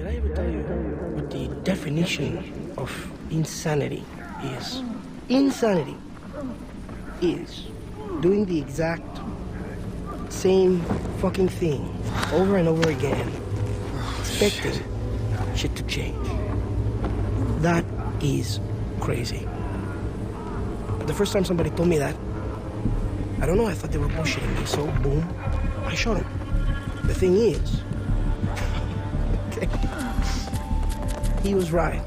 Did I ever tell you what the definition of insanity is? Insanity is doing the exact same fucking thing over and over again, expecting shit to change. That is crazy. But the first time somebody told me that, I don't know, I thought they were bullshitting me, so boom, I shot him. The thing is, he was right.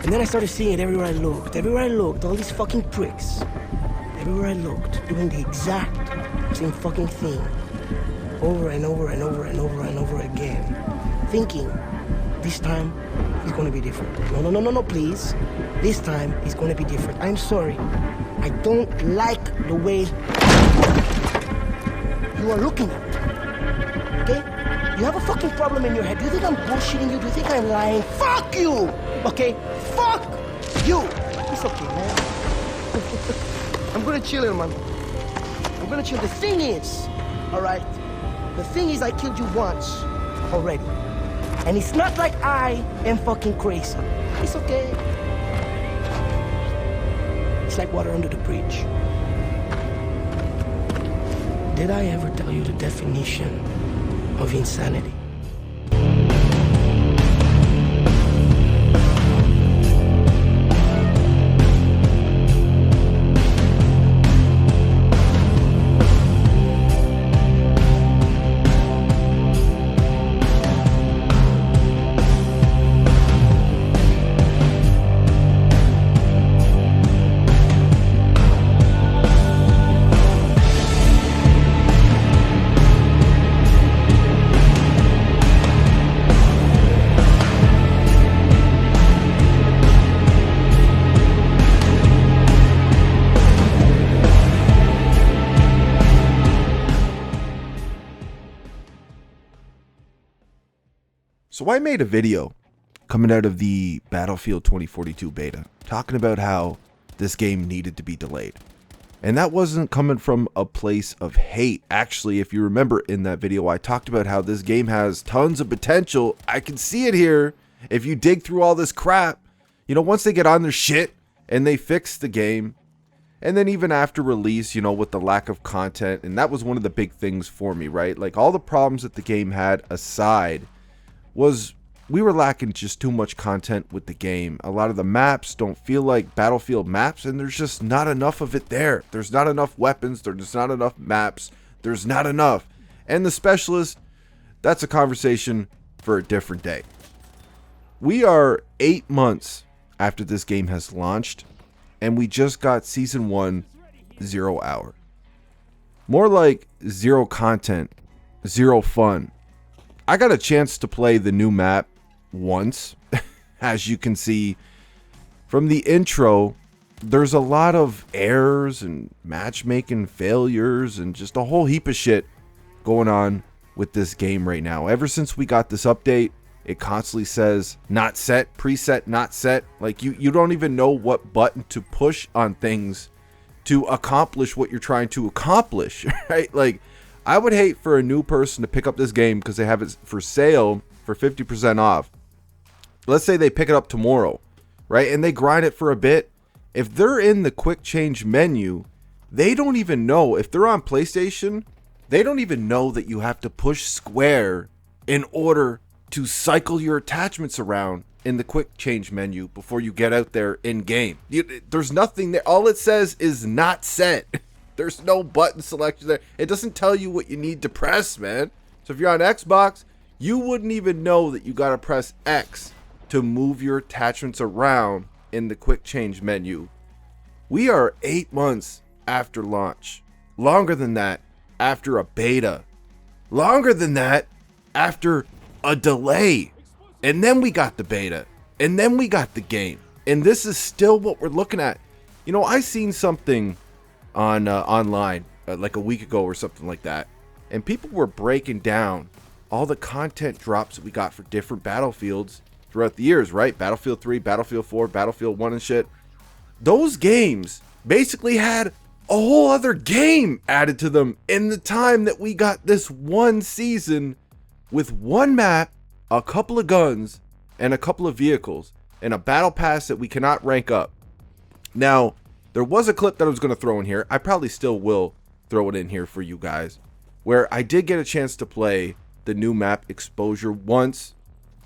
And then I started seeing it everywhere I looked. Everywhere I looked, all these fucking pricks. Everywhere I looked, doing the exact same fucking thing. Over and over and over and over and over again. Thinking, this time, he's gonna be different. No, please. This time, he's gonna be different. I'm sorry. I don't like the way you are looking at me. Okay? You have a fucking problem in your head. Do you think I'm bullshitting you? Do you think I'm lying? Fuck you! Okay? Fuck you! It's okay, man. I'm gonna chill here, man. I'm gonna chill. The thing is, alright? The thing is, I killed you once already. And it's not like I am fucking crazy. It's okay. It's like water under the bridge. Did I ever tell you the definition of insanity? So I made a video coming out of the Battlefield 2042 beta talking about how this game needed to be delayed. And that wasn't coming from a place of hate. Actually, if you remember in that video, I talked about how this game has tons of potential. I can see it here. If you dig through all this crap, you know, once they get on their shit and they fix the game, and then even after release, you know, with the lack of content, and that was one of the big things for me, right? Like all the problems that the game had aside, was we were lacking just too much content with the game. A lot of the maps don't feel like Battlefield maps, and there's just not enough of it there. There's not enough weapons. There's not enough maps. There's not enough. And the specialist, that's a conversation for a different day. We are 8 months after this game has launched, and we just got Season 1, 0 hour. More like 0 content, 0 fun. I got a chance to play the new map once. As you can see from the intro, there's a lot of errors and matchmaking failures and just a whole heap of shit going on with this game right now. Ever since we got this update, it constantly says not set, preset, not set. Like you don't even know what button to push on things to accomplish what you're trying to accomplish, right? Like, I would hate for a new person to pick up this game because they have it for sale for 50% off. Let's say they pick it up tomorrow, right? And they grind it for a bit. If they're in the quick change menu, they don't even know. If they're on PlayStation, they don't even know that you have to push square in order to cycle your attachments around in the quick change menu before you get out there in game. There's nothing there. All it says is not set. There's no button selection there. It doesn't tell you what you need to press, man. So if you're on Xbox, you wouldn't even know that you got to press X to move your attachments around in the quick change menu. We are 8 months after launch. Longer than that after a beta. Longer than that after a delay. And then we got the beta. And then we got the game. And this is still what we're looking at. You know, I seen something on online like a week ago or something like that, and people were breaking down all the content drops that we got for different battlefields throughout the years, right? Battlefield 3, Battlefield 4, Battlefield 1 and shit. Those games basically had a whole other game added to them in the time that we got this one season with one map a couple of guns and a couple of vehicles and a battle pass that we cannot rank up. Now, there was a clip that I was going to throw in here. I probably still will throw it in here for you guys, where I did get a chance to play the new map Exposure once,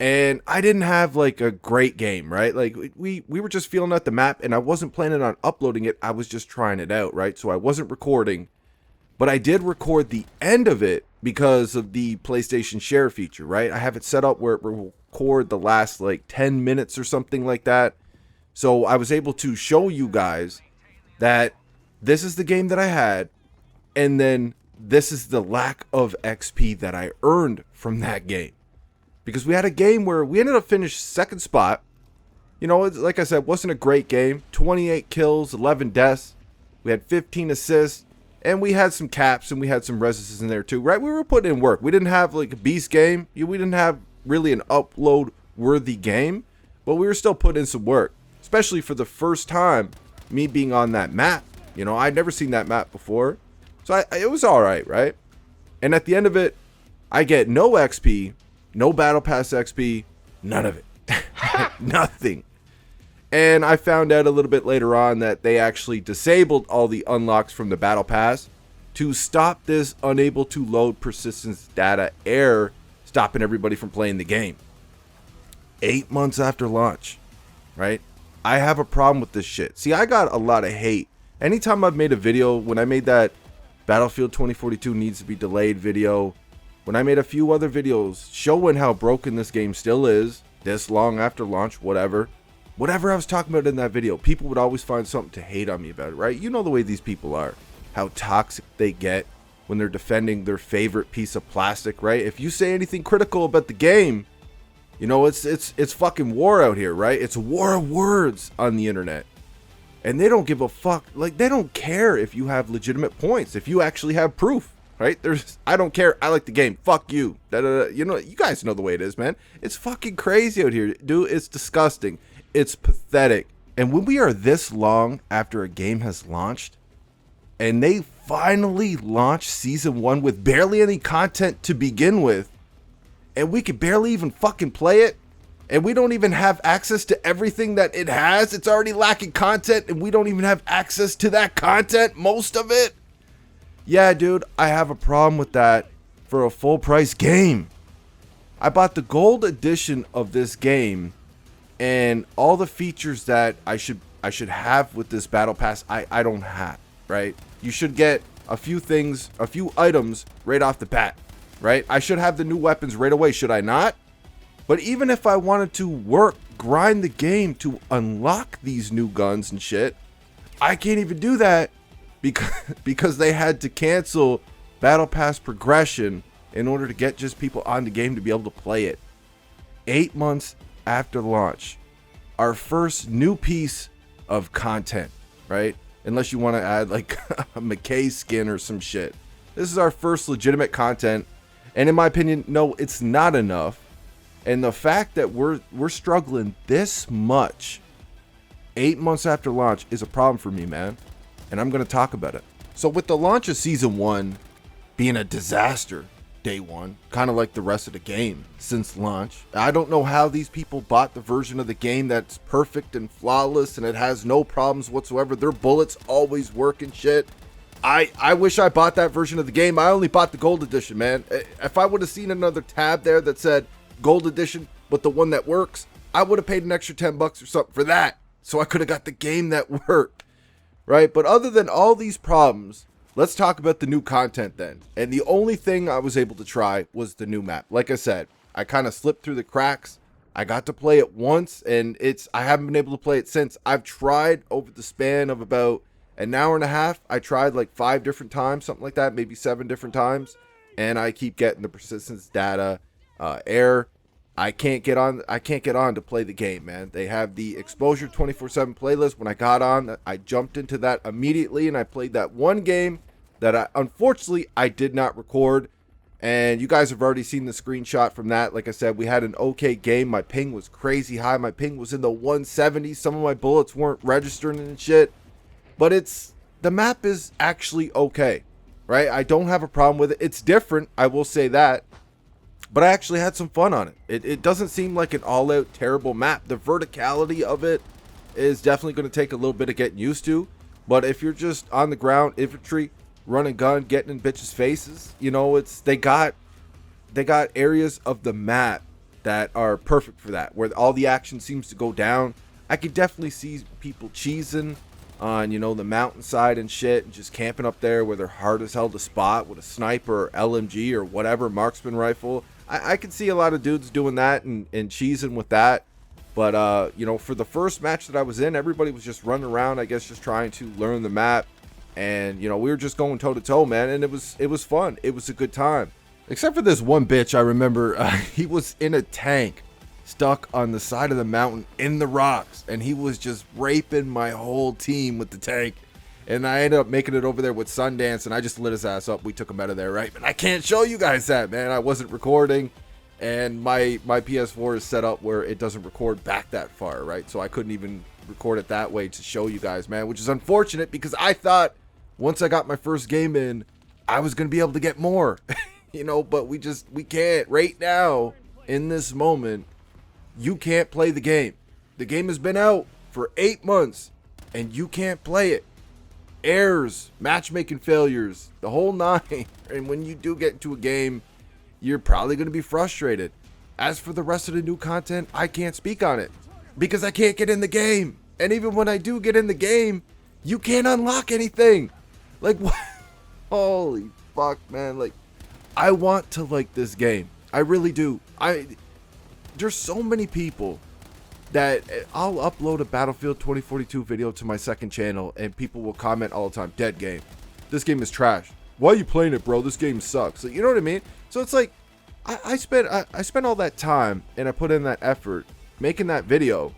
and I didn't have like a great game, right? Like we were just feeling out the map, and I wasn't planning on uploading it. I was just trying it out, right? So I wasn't recording, but I did record the end of it because of the PlayStation Share feature, right? I have it set up where it will record the last like 10 minutes or something like that. So I was able to show you guys that this is the game that I had, and then this is the lack of XP that I earned from that game. Because we had a game where we ended up finishing second spot. You know, like I said, it wasn't a great game. 28 kills, 11 deaths. We had 15 assists. And we had some caps and we had some resistances in there too, right? We were putting in work. We didn't have like a beast game. We didn't have really an upload worthy game. But we were still putting in some work. Especially for the first time, me being on that map. You know, I'd never seen that map before. So it was alright, right? And at the end of it, I get no XP. No battle pass XP, none of it. Nothing. And I found out a little bit later on that they actually disabled all the unlocks from the battle pass to stop this unable to load persistence data error, stopping everybody from playing the game. 8 months after launch, right? I have a problem with this shit. See, I got a lot of hate. Anytime I've made a video, when I made that Battlefield 2042 needs to be delayed video, when I made a few other videos showing how broken this game still is, this long after launch, whatever I was talking about in that video, people would always find something to hate on me about it, right? You know the way these people are, how toxic they get when they're defending their favorite piece of plastic, right? If you say anything critical about the game, you know, it's fucking war out here, right? It's a war of words on the internet. And they don't give a fuck. Like, they don't care if you have legitimate points, if you actually have proof. Right? I don't care. I like the game. Fuck you. You know, you guys know the way it is, man. It's fucking crazy out here, dude. It's disgusting. It's pathetic. And when we are this long after a game has launched, and they finally launched season 1 with barely any content to begin with, and we could barely even fucking play it, and we don't even have access to everything that it has. It's already lacking content, and we don't even have access to that content, most of it. Yeah, dude, I have a problem with that for a full price game. I bought the gold edition of this game, and all the features that I should have with this battle pass, I don't have, right? You should get a few things, a few items right off the bat, right? I should have the new weapons right away, should I not? But even if I wanted to grind the game to unlock these new guns and shit, I can't even do that. Because they had to cancel Battle Pass progression in order to get just people on the game to be able to play it. 8 months after launch. Our first new piece of content, right? Unless you want to add like a McKay skin or some shit. This is our first legitimate content. And in my opinion, no, it's not enough. And the fact that we're struggling this much 8 months after launch is a problem for me, man. And I'm going to talk about it. So with the launch of season 1 being a disaster day 1, kind of like the rest of the game since launch, I don't know how these people bought the version of the game that's perfect and flawless and it has no problems whatsoever. Their bullets always work and shit. I wish I bought that version of the game. I only bought the gold edition, man. If I would have seen another tab there that said gold edition, but the one that works, I would have paid an extra $10 or something for that. So I could have got the game that worked. Right? But other than all these problems, let's talk about the new content then. And the only thing I was able to try was the new map. Like I said, I kind of slipped through the cracks. I got to play it once, and I haven't been able to play it since. I've tried over the span of about an hour and a half. I tried like 5 different times, something like that, maybe 7 different times. And I keep getting the persistence data error. I can't get on to play the game, man. They have the Exposure 24/7 playlist. When I got on, I jumped into that immediately and I played that one game that unfortunately I did not record. And you guys have already seen the screenshot from that. Like I said, we had an okay game. My ping was crazy high. My ping was in the 170s. Some of my bullets weren't registering and shit. But the map is actually okay, right? I don't have a problem with it. It's different, I will say that. but I actually had some fun on it. It doesn't seem like an all-out terrible map. The verticality of it is definitely going to take a little bit of getting used to, but if you're just on the ground, infantry, running gun, getting in bitches' faces, you know, they got areas of the map that are perfect for that, where all the action seems to go down. I could definitely see people cheesing on, you know, the mountainside and shit, and just camping up there where they're hard as hell to spot with a sniper or LMG or whatever marksman rifle. I could see a lot of dudes doing that and cheesing with that. But you know, for the first match that I was in, everybody was just running around, I guess, just trying to learn the map. And you know, we were just going toe to toe, man, and it was fun. It was a good time. Except for this one bitch, I remember he was in a tank stuck on the side of the mountain in the rocks, and he was just raping my whole team with the tank. And I ended up making it over there with Sundance, and I just lit his ass up. We took him out of there, right? But I can't show you guys that, man. I wasn't recording, and my PS4 is set up where it doesn't record back that far, right? So I couldn't even record it that way to show you guys, man, which is unfortunate because I thought once I got my first game in, I was going to be able to get more, you know, but we can't right now in this moment. You can't play the game. The game has been out for 8 months and you can't play it. Errors, matchmaking failures, the whole nine. And when you do get into a game, you're probably going to be frustrated. As for the rest of the new content, I can't speak on it because I can't get in the game. And even when I do get in the game, you can't unlock anything. Like, what? Holy fuck, man. Like, I want to like this game. I really do. There's so many people that I'll upload a Battlefield 2042 video to my second channel and people will comment all the time, dead game. This game is trash. Why are you playing it, bro? This game sucks. Like, you know what I mean? So it's like, I spent all that time and I put in that effort making that video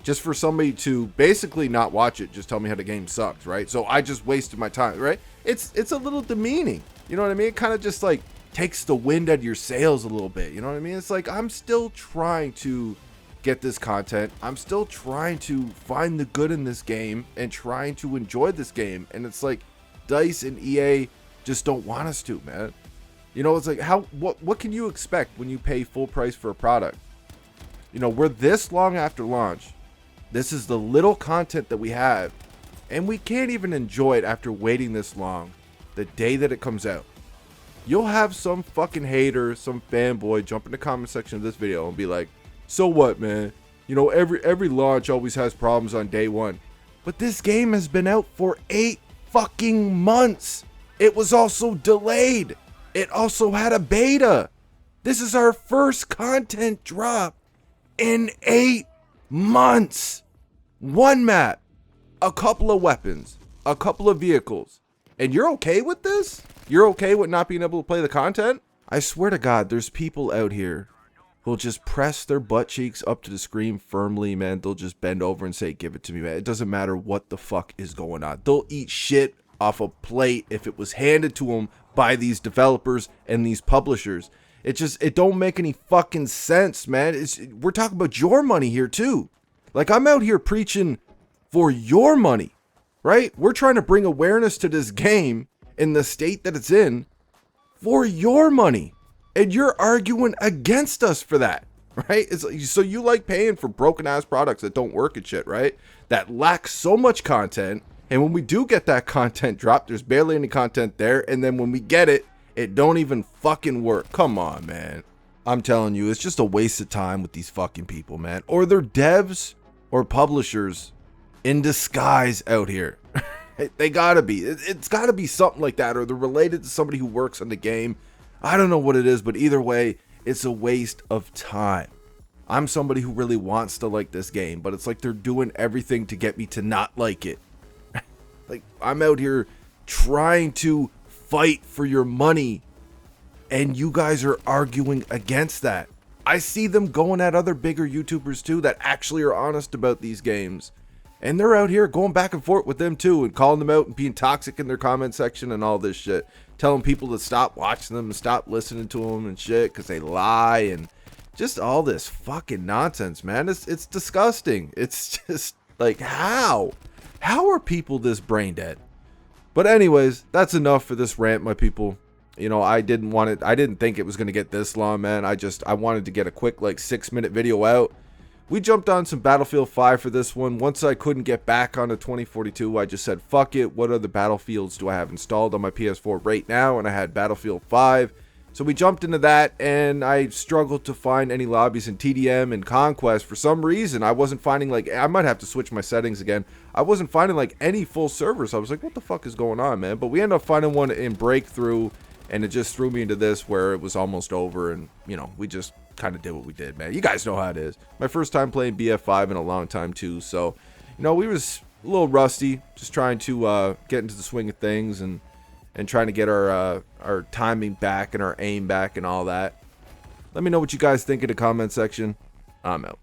just for somebody to basically not watch it, just tell me how the game sucks, right? So I just wasted my time, right? It's a little demeaning. You know what I mean? It kind of just like takes the wind out of your sails a little bit. You know what I mean? It's like, I'm still trying to get this content. I'm still trying to find the good in this game and trying to enjoy this game. And it's like DICE and EA just don't want us to, man. You know, it's like, what can you expect when you pay full price for a product? You know, we're this long after launch. This is the little content that we have, and we can't even enjoy it after waiting this long. The day that it comes out, you'll have some fucking hater, some fanboy jump in the comment section of this video and be like, so what, man? You know, every launch always has problems on day one. But this game has been out for 8 fucking months. It was also delayed. It also had a beta. This is our first content drop in 8 months. One map, a couple of weapons, a couple of vehicles. And you're okay with this? You're okay with not being able to play the content? I swear to God, there's people out here who'll just press their butt cheeks up to the screen firmly, man. They'll just bend over and say, give it to me, man. It doesn't matter what the fuck is going on. They'll eat shit off a plate if it was handed to them by these developers and these publishers. It don't make any fucking sense, man. We're talking about your money here too. Like, I'm out here preaching for your money, right? We're trying to bring awareness to this game in the state that it's in for your money. And you're arguing against us for that, right? So you like paying for broken ass products that don't work and shit, right? That lack so much content. And when we do get that content dropped, there's barely any content there. And then when we get it, it don't even fucking work. Come on, man. I'm telling you, it's just a waste of time with these fucking people, man. Or they're devs or publishers in disguise out here. They gotta be. It's gotta be something like that. Or they're related to somebody who works on the game. I don't know what it is, but either way, it's a waste of time. I'm somebody who really wants to like this game, but it's like they're doing everything to get me to not like it. Like, I'm out here trying to fight for your money, and you guys are arguing against that. I see them going at other bigger YouTubers too that actually are honest about these games. And they're out here going back and forth with them too and calling them out and being toxic in their comment section and all this shit. Telling people to stop watching them and stop listening to them and shit because they lie and just all this fucking nonsense, man. It's disgusting. It's just like, how are people this brain dead? But anyways, that's enough for this rant, my people. You know, I didn't think it was going to get this long, man. I wanted to get a quick, like, 6-minute video out. We jumped on some Battlefield 5 for this one. Once I couldn't get back onto 2042, I just said, fuck it. What other Battlefields do I have installed on my PS4 right now? And I had Battlefield 5. So we jumped into that, and I struggled to find any lobbies in TDM and Conquest. For some reason, I wasn't finding, like, I might have to switch my settings again. I wasn't finding, like, any full servers. I was like, what the fuck is going on, man? But we ended up finding one in Breakthrough, and it just threw me into this where it was almost over, and, you know, we just kind of did what we did, man. You guys know how it is. My first time playing BF5 in a long time, too. So, you know, we was a little rusty, just trying to get into the swing of things, and trying to get our timing back and our aim back and all that. Let me know what you guys think in the comment section. I'm out.